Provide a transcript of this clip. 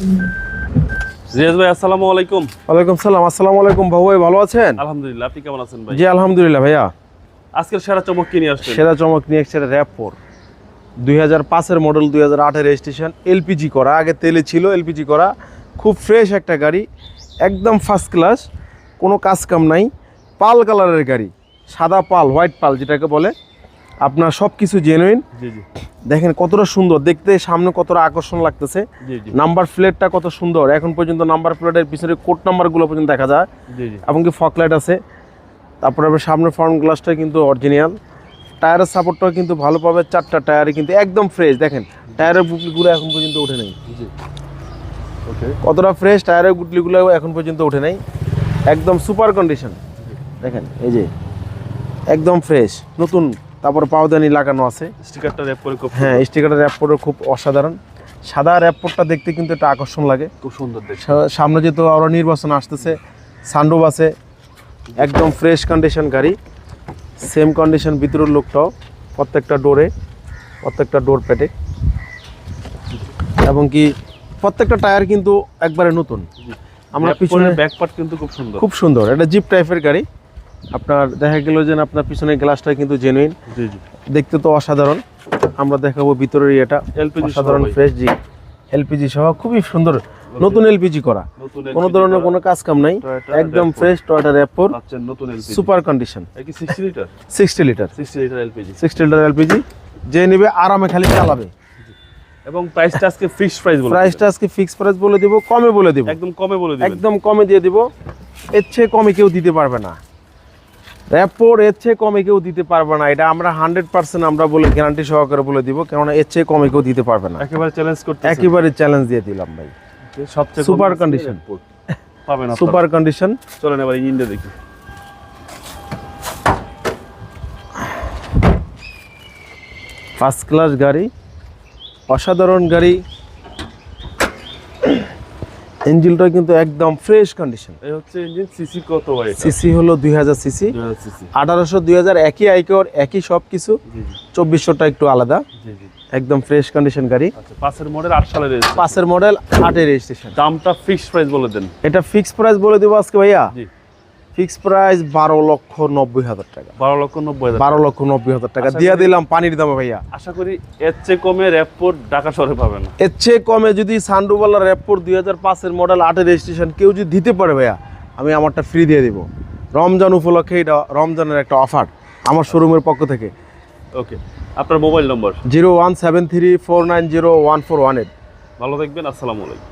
জিয়াদ ভাই আসসালামু আলাইকুম। ওয়ালাইকুম সালাম। আসসালামু আলাইকুম ভাই, ভালো আছেন? আলহামদুলিল্লাহ, আপনি কেমন আছেন ভাই? জি আলহামদুলিল্লাহ ভাইয়া। আজকের সেরা চমক কি নিয়ে আসছেন? সেরা চমক নিয়ে এসেছে র‍্যাপ4 2005 মডেল, 2008 রেজিস্ট্রেশন, এলপিজি করা। আগে তেলে ছিল, এলপিজি করা, খুব ফ্রেশ একটা গাড়ি, একদম ফার্স্ট ক্লাস, কোনো কাজ কাম নাই, পাল কালারের গাড়ি, সাদা পাল, হোয়াইট পাল যেটাকে বলে, আপনার সব কিছু জেনুইন। জি জি, দেখেন কতটা সুন্দর দেখতে, সামনে কতটা আকর্ষণ লাগতেছে। জি জি, নাম্বার প্লেটটা কত সুন্দর, এখন পর্যন্ত নাম্বার প্লেটের পিছনে কোড নাম্বারগুলো পর্যন্ত দেখা যায়। জি জি, এমনকি ফগ লাইট আছে। তারপরে আবার সামনের ফ্রন্ট গ্লাসটা কিন্তু অরিজিনাল, টায়ারের সাপোর্টটাও কিন্তু ভালো পাবে, 4টা টায়ারে কিন্তু একদম ফ্রেশ। দেখেন টায়ারের গুটলিগুলো এখন পর্যন্ত ওঠে নাই, জি। ওকে, কতটা ফ্রেশ, টায়ারের গুটলিগুলো এখন পর্যন্ত ওঠে নাই, একদম সুপার কন্ডিশন। দেখেন এই যে একদম ফ্রেশ নতুন। তারপরে পাওদানি লাগানো আছে, স্টিকারটা র‍্যাপ করে খুব হ্যাঁ স্টিকারটা র‍্যাপ4 খুব অসাধারণ। সাদা র‍্যাপ4টা দেখতে কিন্তু একটা আকর্ষণ লাগে, খুব সুন্দর দেখতে। সামনে যেহেতু আরও নির্বাচন আসতেছে, সানরুফ আছে, একদম ফ্রেশ কন্ডিশন গাড়ি, সেম কন্ডিশন ভিতরের লোকটাও, প্রত্যেকটা ডোর প্যাটে, এবং কি প্রত্যেকটা টায়ার কিন্তু একবারে নতুন। আমরা পিছনে ব্যাক পার্ট কিন্তু খুব সুন্দর। এটা জিপ টাইপের গাড়ি। আপনার দেখা গেল যে আপনার পিছনের গ্লাসটা কিন্তু জেনুইন, জি জি, দেখতে তো অসাধারণ। আমরা দেখাবো ভিতরের এটা, এলপিজি অসাধারণ ফ্রেশ, জি এলপিজি সহ খুবই সুন্দর, নতুন এলপিজি করা, কোনো ধরনের কোনো কাজ কাম নাই, একদম ফ্রেশ। টয়োটা র‍্যাপ4 আচ্ছা, নতুন এলপিজি, সুপার কন্ডিশন, কি 60 litre? 60 litre, 60 litre LPG, 60 litre LPG. যে নেবে আরামে খালি চালাবে। এবং প্রাইসটা আজকে ফিক্সড প্রাইস বলে প্রাইসটা আজকে ফিক্সড প্রাইস বলে দিব, কমে বলে দিব, একদম কমে বলে দিবেন। একদম কমে দিয়ে দিব। এর চেয়ে কমে কেউ দিতে পারবে না, র‍্যাপ4 এর চেয়ে কমে কেউ দিতে পারবে না। এটা আমরা 100% আমরা বলে গ্যারান্টি সহকারে বলে দিব, কেননা এর চেয়ে কমে কেউ দিতে পারবে না। একেবারে চ্যালেঞ্জ করতে, একেবারে চ্যালেঞ্জ দিয়ে দিলাম ভাই। সবচেয়ে সুপার কন্ডিশন পাবেন আপনারা। Super condition. চলেন এবার ইঞ্জিনটা দেখি। ফার্স্ট ক্লাস গাড়ি, অসাধারণ গাড়ি। ইঞ্জিনটা কিন্তু একদম ফ্রেশ কন্ডিশন। এই হচ্ছে ইঞ্জিন। সিসি কত ভাই? সিসি হলো 2000 সিসি, 2000 সিসি, 1800 2000 একই আইকর, একই সব কিছু। জি জি, 2400টা একটু আলাদা। জি জি। একদম ফ্রেশ কন্ডিশন গাড়ি। আচ্ছা, 5 মডেল, 8 সালের রেজিস্ট্রেশন। 5 model, 8 registration. দামটা ফিক্সড প্রাইস বলে দেন। এটা ফিক্স প্রাইস বলে দিব আজকে ভাইয়া। জি, ফিক্স প্রাইস 12,90,000 টাকা। 12,90,000। 12,90,000 টাকা আশা দিয়ে করি- দিলাম পানির দামে ভাইয়া। আশা করি এর চেয়ে কমে র‍্যাপ4 ঢাকা শহরে পাবেন না। এর চেয়ে কমে যদি সানরুফওয়ালা র‍্যাপ4 2005 মডেল, 8 রেজিস্ট্রেশন কেউ যদি দিতে পারে ভাইয়া, আমি আমারটা ফ্রি দিয়ে দিব। রমজান উপলক্ষে এটা রমজানের একটা অফার আমার শোরুমের পক্ষ থেকে। ওকে, আপনার মোবাইল নম্বর? 01734901418। ভালো থাকবেন, আসসালামু আলাইকুম।